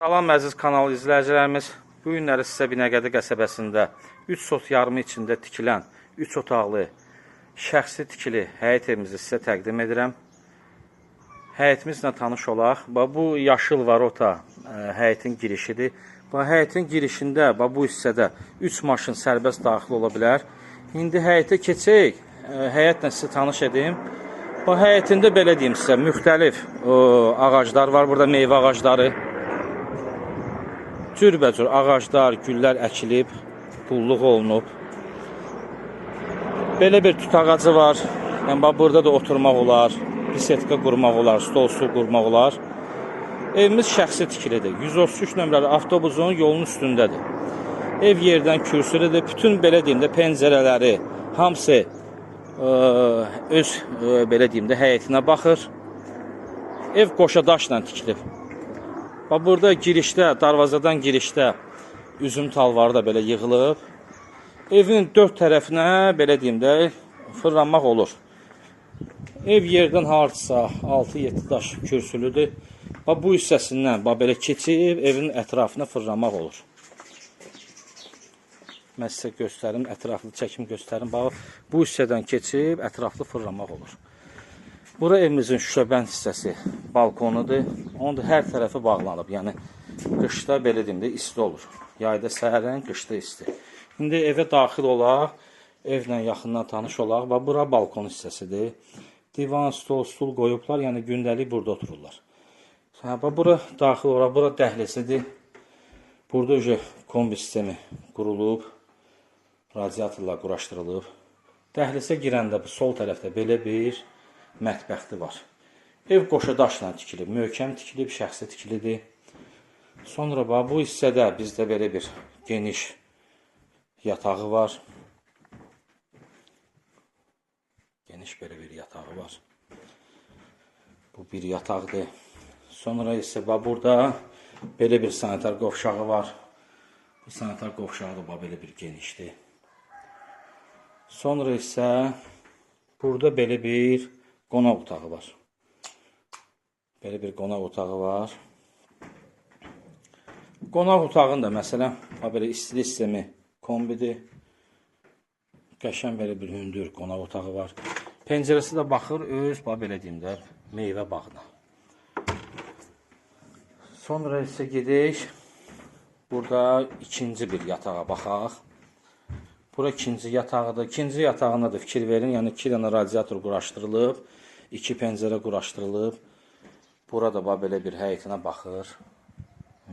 Salam əziz kanal izləyicilərimiz. Bu günləri sizə Binəqədi qəsəbəsində 3 sot yarımı içində tikilən 3 otaqlı şəxsi tikili həyət evimizi sizə təqdim edirəm. Həyətimizlə tanış olaq. Bu yaşıl varota həyətin girişidir. Həyətin girişində bu hissədə 3 maşın sərbəst daxil ola bilər. İndi həyətə keçək. Həyətlə sizə tanış edim. Həyətində belə deyim sizə müxtəlif ağaclar var. Burada meyvə ağacları. Cürbəcür ağaclar, güllər əkilib, pulluq olunub. Belə bir tut ağacı var. Yəni, burada da oturmaq olar, bisetka qurmaq olar, stol su qurmaq olar. Evimiz şəxsi tikilidir. 133 nömrəli avtobusun yolun üstündədir. Ev yerdən kürsülüdür. Bütün belə deyim də pəncərələri, hamısı öz belə deyim də həyətinə baxır. Ev qoşa daşla tikilib. Burada girişdə, darvazadan girişdə üzüm talvarı da belə yığılıb. Evin 4 tərəfinə belə deyim də fırlanmaq olur. Ev yerdən hardasa 6-7 daş kürsülüdür. Bu hissəsindən belə keçib evin ətrafına fırlanmaq olur. Mən sizə göstərim, ətraflı çəkim göstərim. Bu hissədən keçib ətraflı fırlanmaq olur. Bura evimizin şüşəbənd hissəsi, balkonudur. Onun da hər tərəfi bağlanıb. Yəni, qışda belə deyim də isti olur. Yayda səhərən, qışda isti. İndi evə daxil olaq, evlə yaxından tanış olaq. Bura balkon hissəsidir. Divan, stol, stul qoyublar. Yəni, gündəlik burada otururlar. Bura daxil olaq, bura dəhlizidir. Burada kombi sistemi qurulub, radiatorlar quraşdırılıb. Dəhlizə girəndə sol tərəfdə belə bir mətbəxti var. Ev qoşa daşla tikilib, möhkəm tikilib, şəxsi tikilidir. Sonra bu hissədə bizdə belə bir geniş yatağı var. Geniş belə bir yatağı var. Bu bir yataqdır. Sonra isə burada belə bir sanitar qovşağı var. Bu sanitar qovşağı da belə bir genişdir. Sonra isə burada belə bir qonaq otağı var. Belə bir qonaq otağı var. Qonaq otağında məsələn, belə istilik sistemi kombidir. Qəşən belə bir hündür qonaq otağı var. Pəncərəsi də baxır öz, belə deyim də, meyvə bağına. Sonra isə gedək, burada ikinci bir yatağa baxaq. Bura ikinci yatağıdır. İkinci yatağına da fikir verin. Yəni, 2 dənə radiator quraşdırılıb, 2 pəncərə quraşdırılıb. Burada belə bir həyətinə baxır.